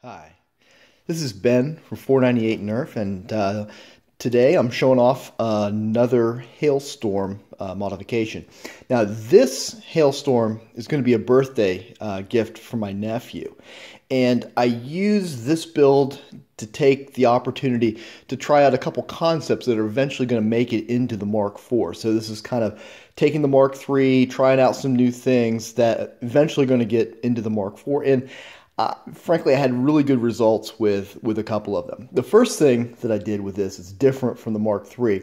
Hi, this is Ben from 498 Nerf, and today I'm showing off another Hailstorm modification. Now, this Hailstorm is going to be a birthday gift for my nephew, and I use this build to take the opportunity to try out a couple concepts that are eventually going to make it into the Mark IV. So this is kind of taking the Mark III, trying out some new things that eventually going to get into the Mark IV, and frankly, I had really good results with a couple of them. The first thing that I did with this is different from the Mark III,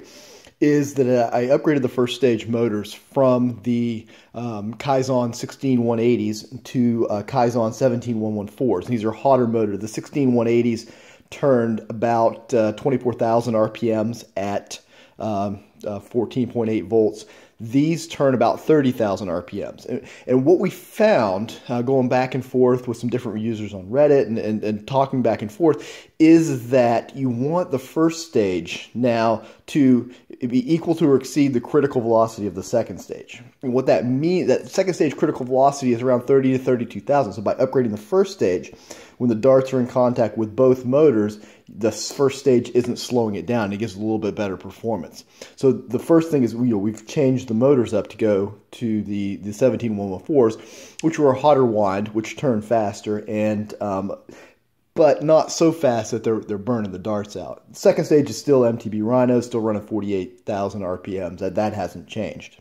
is that I upgraded the first stage motors from the Kaizen 16180s to Kaizen 17114s. These are hotter motors. The 16180s turned about 24,000 RPMs at 14.8 volts. These turn about 30,000 RPMs. And what we found, going back and forth with some different users on Reddit and talking back and forth, is that you want the first stage now to be equal to or exceed the critical velocity of the second stage. And what that means, that second stage critical velocity is around 30 to 32,000. So by upgrading the first stage, when the darts are in contact with both motors, the first stage isn't slowing it down. It gives a little bit better performance. So the first thing is we've changed the motors up to go to the 17114s, which were a hotter wind, which turn faster, and but not so fast that they're burning the darts out. The second stage is still MTB Rhino, still running 48,000 RPMs. That hasn't changed.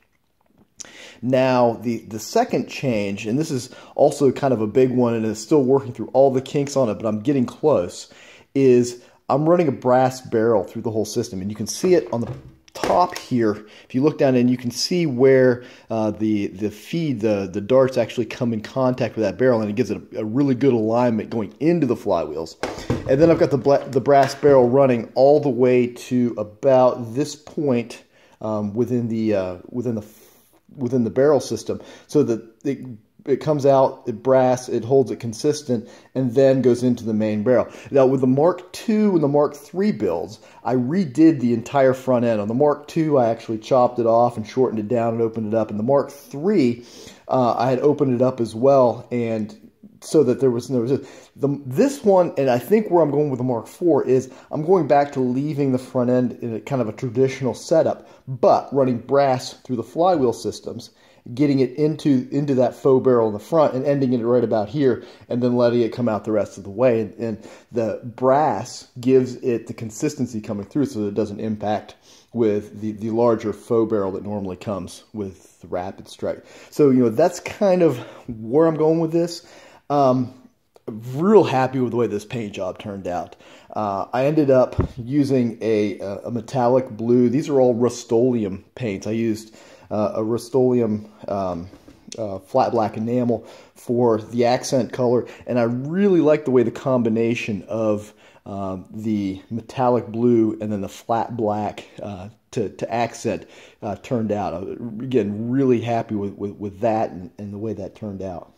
Now, the second change, and this is also kind of a big one, and it's still working through all the kinks on it, but I'm getting close, is I'm running a brass barrel through the whole system. And you can see it on the top here. If you look down, and you can see where the darts actually come in contact with that barrel, and it gives it a really good alignment going into the flywheels. And then I've got the brass barrel running all the way to about this point within the barrel system, so that it comes out, it brass, it holds it consistent, and then goes into the main barrel. Now, with the Mark II and the Mark III builds, I redid the entire front end. On the Mark II, I actually chopped it off and shortened it down and opened it up. In the Mark III, I had opened it up as well, and so that there was no resistance. This one, and I think where I'm going with the Mark IV, is I'm going back to leaving the front end in a kind of a traditional setup, but running brass through the flywheel systems, getting it into that faux barrel in the front and ending it right about here, and then letting it come out the rest of the way. And the brass gives it the consistency coming through so that it doesn't impact with the larger faux barrel that normally comes with the Rapidstrike. So, that's kind of where I'm going with this. Real happy with the way this paint job turned out. I ended up using a metallic blue. These are all Rust-Oleum paints. I used a Rust-Oleum flat black enamel for the accent color, and I really like the way the combination of the metallic blue and then the flat black to accent turned out. Again, really happy with that and the way that turned out.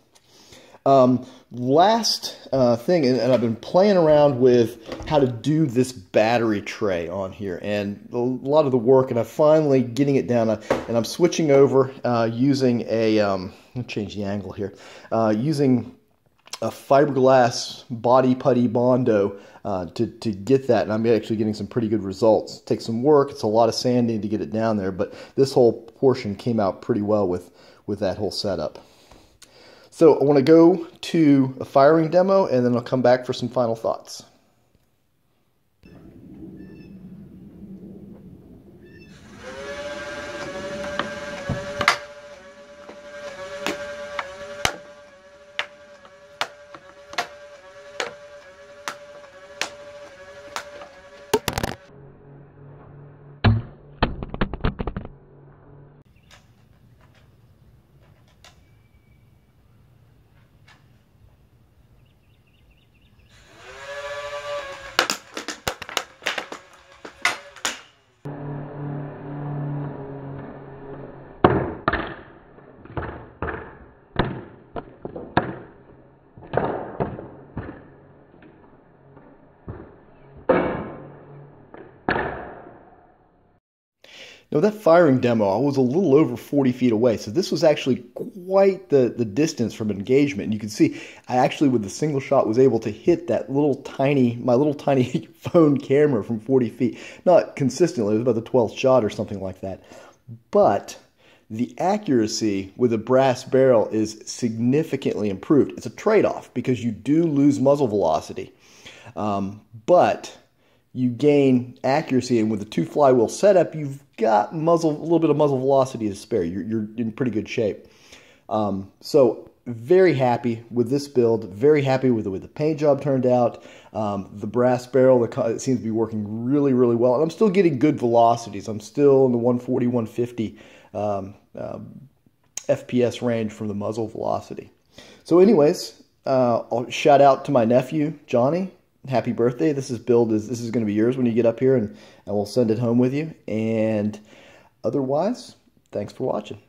Last thing, and I've been playing around with how to do this battery tray on here, and a lot of the work, and I'm finally getting it down, and I'm switching over using a, let me change the angle here, using a fiberglass body putty Bondo to get that, and I'm actually getting some pretty good results. It takes some work, it's a lot of sanding to get it down there, but this whole portion came out pretty well with that whole setup. So I want to go to a firing demo, and then I'll come back for some final thoughts. Now that firing demo, I was a little over 40 feet away, so this was actually quite the distance from engagement. And you can see I actually, with the single shot, was able to hit that my little tiny phone camera from 40 feet. Not consistently, it was about the 12th shot or something like that. But the accuracy with a brass barrel is significantly improved. It's a trade-off because you do lose muzzle velocity, but you gain accuracy, and with the 2 flywheel setup, you've got a little bit of muzzle velocity to spare. You're in pretty good shape. So very happy with this build. Very happy with the way the paint job turned out. The brass barrel, it seems to be working really, really well. And I'm still getting good velocities. I'm still in the 140, 150 FPS range from the muzzle velocity. So anyways, I'll shout out to my nephew, Johnny. Happy birthday. This is going to be yours when you get up here, and we'll send it home with you. And otherwise, thanks for watching.